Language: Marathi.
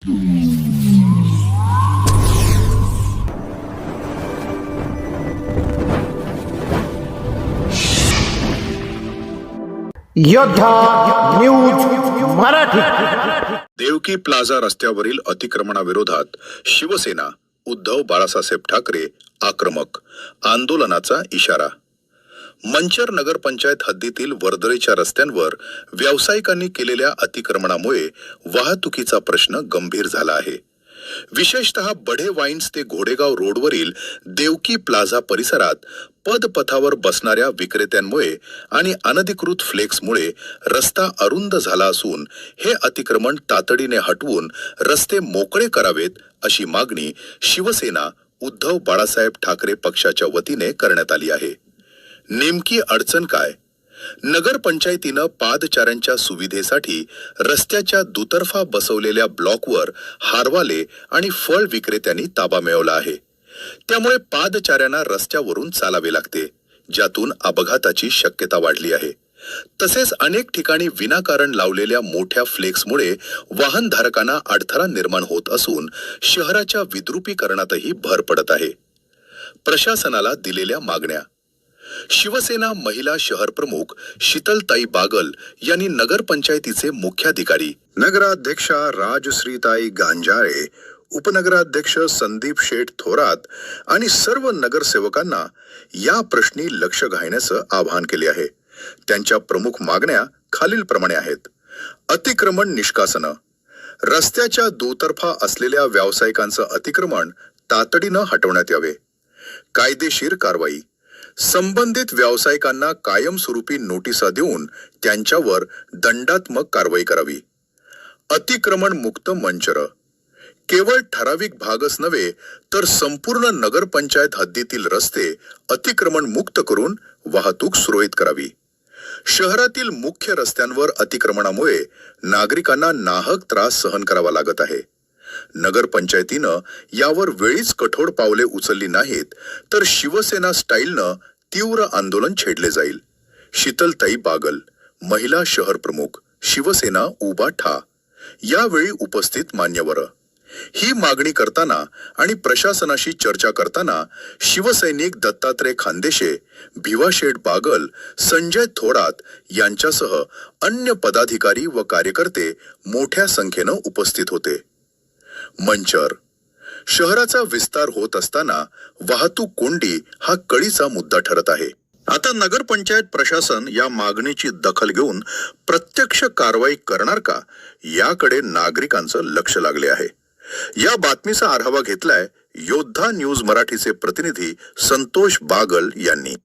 योद्धा न्यूज मराठी। देवकी प्लाझा रस्त्यावरील अतिक्रमणाविरोधात शिवसेना उद्धव बाळासाहेब ठाकरे आक्रमक, आंदोलनाचा इशारा। मंचर नगरपंचायत हद्दीतील वर्दळीच्या रस्त्यांवर व्यावसायिकांनी केलेल्या अतिक्रमणामुळे वाहतुकीचा प्रश्न गंभीर झाला आहे। विशेषतः बढे वाईन्स ते घोडेगाव रोडवरील देवकी प्लाझा परिसरात पदपथावर बसणाऱ्या विक्रेत्यांमुळे आणि अनधिकृत फ्लेक्समुळे रस्ता अरुंद झाला असून हे अतिक्रमण तातडीने हटवून रस्ते मोकळे करावेत अशी मागणी शिवसेना उद्धव बाळासाहेब ठाकरे पक्षाच्या वतीने करण्यात आली आहे। नेमकी अडचण काय? नगरपंचायतीनं पादचाऱ्यांच्या सुविधेसाठी रस्त्याच्या दुतर्फा बसवलेल्या ब्लॉकवर हारवाले आणि फळ विक्रेत्यांनी ताबा मिळवला आहे। त्यामुळे पादचाऱ्यांना रस्त्यावरून चालावे लागते, ज्यातून अपघाताची शक्यता वाढली आहे। तसेच अनेक ठिकाणी विनाकारण लावलेल्या मोठ्या फ्लेक्समुळे वाहनधारकांना अडथळा निर्माण होत असून शहराच्या विद्रुपीकरणातही भर पडत आहे। प्रशासनाला दिलेल्या मागण्या। शिवसेना महिला शहर प्रमुख शीतलताई बागल यांनी नगरपंचायतीचे मुख्याधिकारी नगराध्यक्षा राजश्रीताई गांजाळे, उपनगराध्यक्ष संदीप शेठ थोरात आणि सर्व नगरसेवकांना या प्रश्नी लक्ष घालण्याचं आवाहन केले आहे। त्यांच्या प्रमुख मागण्या खालीलप्रमाणे आहेत। अतिक्रमण निष्कासन, रस्त्याच्या दुतर्फा असलेल्या व्यावसायिकांचं अतिक्रमण तातडीनं हटवण्यात यावे। कायदेशीर कारवाई, संबंधित व्यावसायिकांना कायमस्वरूपी नोटिसा देऊन त्यांच्यावर दंडात्मक कारवाई करावी। अतिक्रमण मुक्त मंचर, केवळ ठराविक भागच नव्हे तर संपूर्ण नगरपंचायत हद्दीतील रस्ते अतिक्रमण मुक्त करून वाहतूक सुरळीत करावी। शहरातील मुख्य रस्त्यांवर अतिक्रमणामुळे नागरिकांना नाहक त्रास सहन करावा लागत आहे। नगरपंचायतीनं यावर वेळीच कठोर पावले उचलली नाहीत तर शिवसेना स्टाईलनं तीव्र आंदोलन छेडले जाईल। शीतलताई बागल, महिला शहर प्रमुख, शिवसेना उभा ठा। यावेळी उपस्थित मान्यवर। ही मागणी करताना आणि प्रशासनाशी चर्चा करताना शिवसैनिक दत्तात्रय खानदेशे, भिवाशेठ बागल, संजय थोरात यांच्यासह अन्य पदाधिकारी व कार्यकर्ते मोठ्या संख्येनं उपस्थित होते। मंचर, शहराचा विस्तार होत असताना वाहतूक कोंडी हा कळीचा मुद्दा ठरत आहे। आता नगरपंचायत प्रशासन या मागणीची दखल घेऊन प्रत्यक्ष कारवाई करणार का, याकडे नागरिकांचं लक्ष लागले आहे। या बातमीचा आढावा घेतलाय योद्धा न्यूज मराठीचे प्रतिनिधी संतोष बागल यांनी।